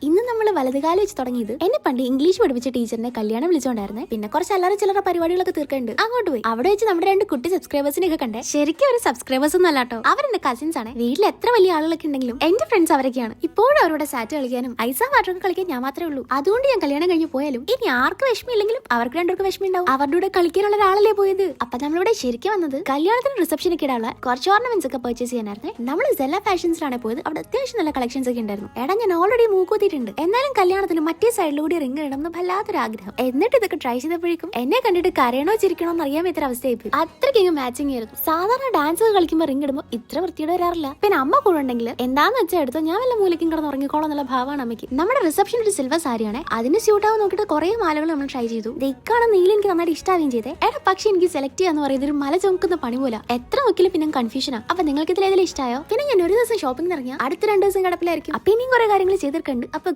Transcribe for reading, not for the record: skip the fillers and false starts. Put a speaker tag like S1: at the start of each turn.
S1: ഇന്ന് നമ്മൾ വലതുകാലം വെച്ച് തുടങ്ങിയത് എന്നെ പണ്ട് ഇംഗ്ലീഷ് പഠിപ്പിച്ച ടീച്ചറിനെ കല്യാണം വിളിച്ചോണ്ടായിരുന്നേ. പിന്നെ കുറച്ച് അല്ലറ ചില്ലറ പരിപാടികളൊക്കെ തീർക്കുന്നുണ്ട്. അങ്ങോട്ട് പോയി അവിടെ വെച്ച് നമ്മുടെ 2 കുട്ടി സബ്സ്ക്രൈബേഴ്സിനെ ഒക്കെ കണ്ടേ. ശരിക്കും ഒരു സബ്സ്ക്രൈബേഴ്സ് ഒന്നും അല്ലാട്ടോ, അവരെന്റെ കസിൻസ് ആണ്. വീട്ടിൽ എത്ര വലിയ ആളുകളൊക്കെ ഉണ്ടെങ്കിലും എന്റെ ഫ്രണ്ട്സ് അവരൊക്കെയാണ്. ഇപ്പോഴും അവരുടെ സാറ്റ് കളിക്കാനും ഐസ വാട്ടറൊക്കെ കളിക്കാൻ ഞാൻ മാത്രമേ ഉള്ളൂ. അതുകൊണ്ട് ഞാൻ കല്യാണം കഴിഞ്ഞ് പോയാലും ഇനി ആർക്ക് വിഷമില്ലെങ്കിലും അവർക്ക് 2 പേർക്ക് വിഷമം ഉണ്ടാവും. അവരുടെ കൂടെ കളിക്കാനുള്ള ഒരാളല്ലേ പോയത്. അപ്പൊ നമ്മളിവിടെ ശരിക്കും വന്നത് കല്യാണത്തിന് റിസപ്ഷനൊക്കെ ഇടാനുള്ള കുറച്ച് ഓർണമെന്റ്സ് ഒക്കെ പർച്ചേസ് ചെയ്യാനായിരുന്നു. നമ്മൾ സെല്ല ഫാഷൻസിലാണ് പോയത്. അവിടെ അത്യാവശ്യം നല്ല കളക്ഷൻസ് ഒക്കെ ഉണ്ടായിരുന്നു. എടാ ഞാൻ ഓൾറെഡി മൂക്കൂത്തിയിട്ടുണ്ട്. എന്നാലും കല്യാണത്തിന് മറ്റേ സൈഡിലൂടെ റിംഗ് ഇടണം എന്ന് വല്ലാത്തൊരു ആഗ്രഹം. എന്നിട്ട് ഇതൊക്കെ ട്രൈ ചെയ്തപ്പോഴേക്കും എന്നെ കണ്ടിട്ട് കരയണോ ചിരിക്കണോ എന്ന് അറിയാൻ പറ്റുന്ന അവസ്ഥയായി. അത്രയ്ക്ക് മാച്ചിങ് ആയിരുന്നു. സാധാരണ ഡാൻസ് കളിക്കുമ്പോൾ റിംഗ് ഇടുമ്പോൾ ഇത്ര വൃത്തിയോടെ വരാറില്ല. പിന്നെ അമ്മ കൂടെ ഉണ്ടെങ്കിൽ എന്താന്ന് വെച്ചാൽ എടുത്തോ, ഞാൻ വല്ല മൂലയ്ക്കും കിടന്ന് ഉറങ്ങിക്കോളാം എന്നുള്ള ഭാവമാണ് അമ്മയ്ക്ക്. നമ്മുടെ റിസപ്ഷൻ ഒരു സിൽവർ സാരിയാണ്. അതിന് സ്യൂട്ട് ആവും നോക്കിയിട്ട് കുറെ മാലകൾ നമ്മൾ ട്രൈ ചെയ്തു. ഇക്കാണ് നീല എനിക്ക് നന്നായിട്ട് ഇഷ്ടാവുകയും ചെയ്തേ. എടാ പക്ഷെ എനിക്ക് സെലക്ട് ചെയ്യാന്ന് പറയുന്നത് ഒരു മല ചുമക്കുന്ന പണി പോലെ. എത്ര നോക്കിയാലും പിന്നെ കൺഫ്യൂഷനാ. അപ്പൊ നിങ്ങൾക്ക് ഇതിൽ ഏതെങ്കിലും ഇഷ്ടമായോ? പിന്നെ ഞാൻ ഒരു ദിവസം ഷോപ്പിംഗ് ഇറങ്ങിയ അടുത്ത 2 ദിവസം കിടപ്പിലായിരിക്കും. അപ്പൊ ഇനിയും കുറെ കാര്യങ്ങൾ ചെയ്തിട്ടുണ്ട്. അപ്പൊ